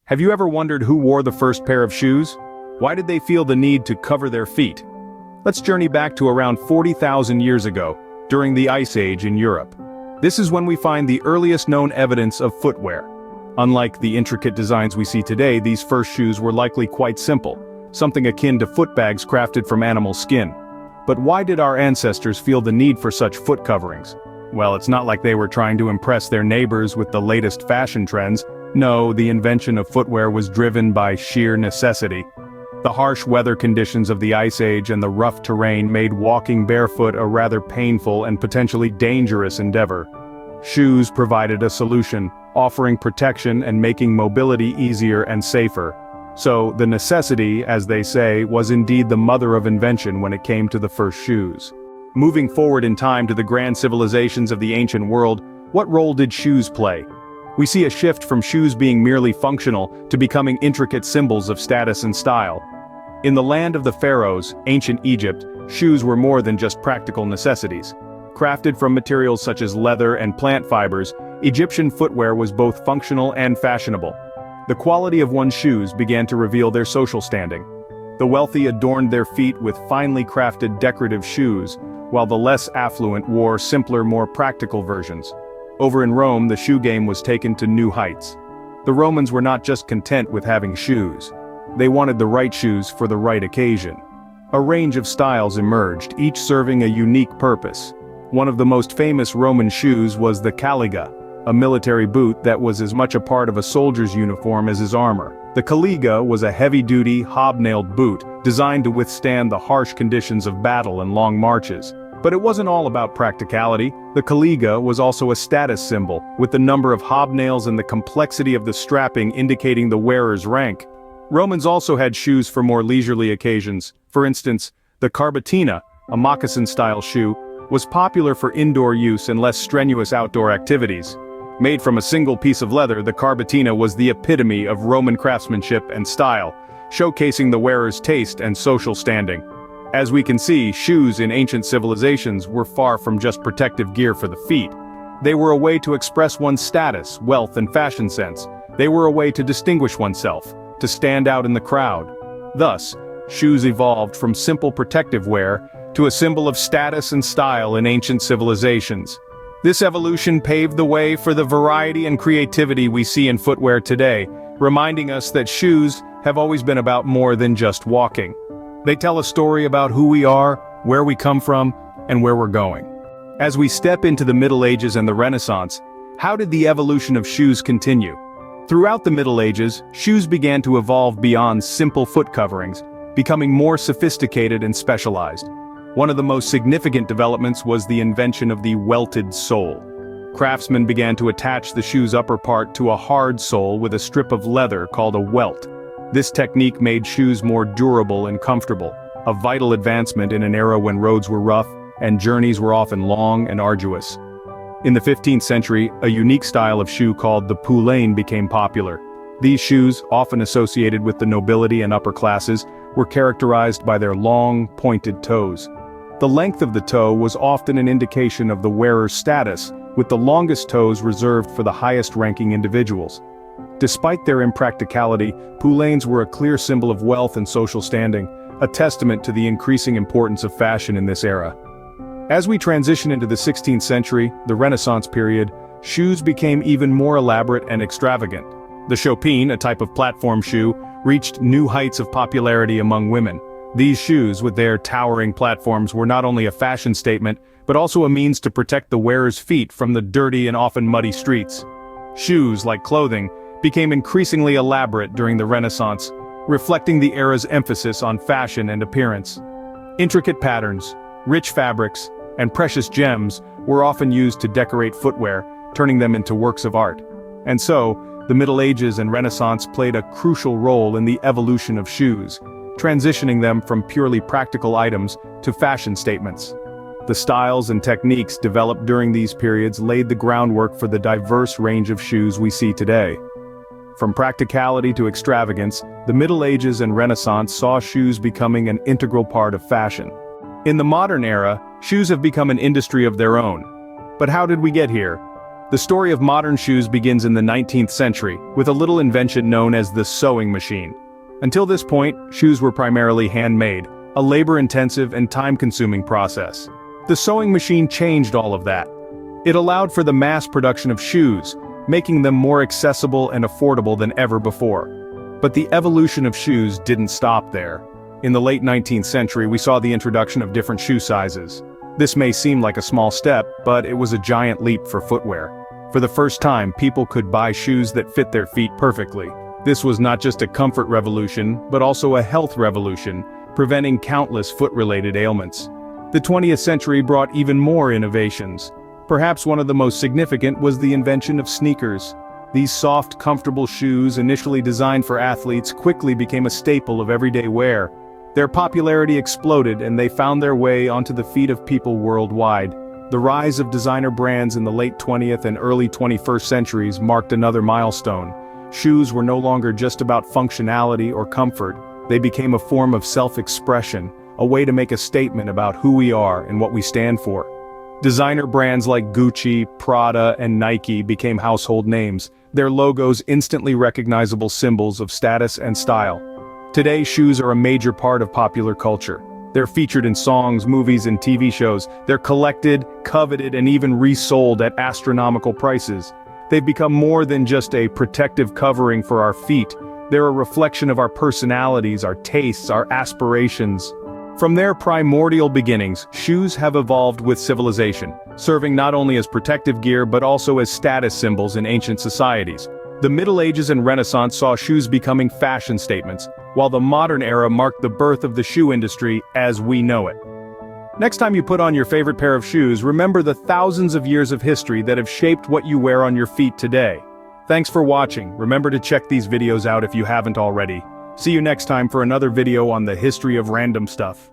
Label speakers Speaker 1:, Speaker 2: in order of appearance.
Speaker 1: Have you ever wondered who wore the first pair of shoes? Why did they feel the need to cover their feet? Let's journey back to around 40,000 years ago, during the Ice Age in Europe. This is when we find the earliest known evidence of footwear. Unlike the intricate designs we see today, these first shoes were likely quite simple, something akin to footbags crafted from animal skin. But why did our ancestors feel the need for such foot coverings? Well, it's not like they were trying to impress their neighbors with the latest fashion trends. No, the invention of footwear was driven by sheer necessity. The harsh weather conditions of the Ice Age and the rough terrain made walking barefoot a rather painful and potentially dangerous endeavor. Shoes provided a solution, offering protection and making mobility easier and safer. So, the necessity, as they say, was indeed the mother of invention when it came to the first shoes. Moving forward in time to the grand civilizations of the ancient world, what role did shoes play? We see a shift from shoes being merely functional to becoming intricate symbols of status and style. In the land of the pharaohs, ancient Egypt, shoes were more than just practical necessities. Crafted from materials such as leather and plant fibers, Egyptian footwear was both functional and fashionable. The quality of one's shoes began to reveal their social standing. The wealthy adorned their feet with finely crafted decorative shoes, while the less affluent wore simpler, more practical versions. Over in Rome, the shoe game was taken to new heights. The Romans were not just content with having shoes. They wanted the right shoes for the right occasion. A range of styles emerged, each serving a unique purpose. One of the most famous Roman shoes was the caliga, a military boot that was as much a part of a soldier's uniform as his armor. The caliga was a heavy-duty, hobnailed boot, designed to withstand the harsh conditions of battle and long marches. But it wasn't all about practicality. The caliga was also a status symbol, with the number of hobnails and the complexity of the strapping indicating the wearer's rank. Romans also had shoes for more leisurely occasions. For instance, the carbatina, a moccasin-style shoe, was popular for indoor use and less strenuous outdoor activities. Made from a single piece of leather, the carbatina was the epitome of Roman craftsmanship and style, showcasing the wearer's taste and social standing. As we can see, shoes in ancient civilizations were far from just protective gear for the feet. They were a way to express one's status, wealth, and fashion sense. They were a way to distinguish oneself, to stand out in the crowd. Thus, shoes evolved from simple protective wear to a symbol of status and style in ancient civilizations. This evolution paved the way for the variety and creativity we see in footwear today, reminding us that shoes have always been about more than just walking. They tell a story about who we are, where we come from, and where we're going. As we step into the Middle Ages and the Renaissance, how did the evolution of shoes continue? Throughout the Middle Ages, shoes began to evolve beyond simple foot coverings, becoming more sophisticated and specialized. One of the most significant developments was the invention of the welted sole. Craftsmen began to attach the shoe's upper part to a hard sole with a strip of leather called a welt. This technique made shoes more durable and comfortable, a vital advancement in an era when roads were rough and journeys were often long and arduous. In the 15th century, a unique style of shoe called the poulain became popular. These shoes, often associated with the nobility and upper classes, were characterized by their long, pointed toes. The length of the toe was often an indication of the wearer's status, with the longest toes reserved for the highest-ranking individuals. Despite their impracticality, poulains were a clear symbol of wealth and social standing, a testament to the increasing importance of fashion in this era. As we transition into the 16th century, the Renaissance period, shoes became even more elaborate and extravagant. The chopine, a type of platform shoe, reached new heights of popularity among women. These shoes, with their towering platforms, were not only a fashion statement, but also a means to protect the wearer's feet from the dirty and often muddy streets. Shoes, like clothing, became increasingly elaborate during the Renaissance, reflecting the era's emphasis on fashion and appearance. Intricate patterns, rich fabrics, and precious gems were often used to decorate footwear, turning them into works of art. And so, the Middle Ages and Renaissance played a crucial role in the evolution of shoes, transitioning them from purely practical items to fashion statements. The styles and techniques developed during these periods laid the groundwork for the diverse range of shoes we see today. From practicality to extravagance, the Middle Ages and Renaissance saw shoes becoming an integral part of fashion. In the modern era, shoes have become an industry of their own. But how did we get here? The story of modern shoes begins in the 19th century, with a little invention known as the sewing machine. Until this point, shoes were primarily handmade, a labor-intensive and time-consuming process. The sewing machine changed all of that. It allowed for the mass production of shoes, making them more accessible and affordable than ever before. But the evolution of shoes didn't stop there. In the late 19th century, we saw the introduction of different shoe sizes. This may seem like a small step, but it was a giant leap for footwear. For the first time, people could buy shoes that fit their feet perfectly. This was not just a comfort revolution, but also a health revolution, preventing countless foot-related ailments. The 20th century brought even more innovations. Perhaps one of the most significant was the invention of sneakers. These soft, comfortable shoes, initially designed for athletes, quickly became a staple of everyday wear. Their popularity exploded and they found their way onto the feet of people worldwide. The rise of designer brands in the late 20th and early 21st centuries marked another milestone. Shoes were no longer just about functionality or comfort, they became a form of self-expression, a way to make a statement about who we are and what we stand for. Designer brands like Gucci, Prada, and Nike became household names, their logos instantly recognizable symbols of status and style. Today, shoes are a major part of popular culture. They're featured in songs, movies, and TV shows. They're collected, coveted, and even resold at astronomical prices. They've become more than just a protective covering for our feet. They're a reflection of our personalities, our tastes, our aspirations. From their primordial beginnings, shoes have evolved with civilization, serving not only as protective gear but also as status symbols in ancient societies. The Middle Ages and Renaissance saw shoes becoming fashion statements, while the modern era marked the birth of the shoe industry as we know it. Next time you put on your favorite pair of shoes, remember the thousands of years of history that have shaped what you wear on your feet today. Thanks for watching. Remember to check these videos out if you haven't already. See you next time for another video on the history of random stuff.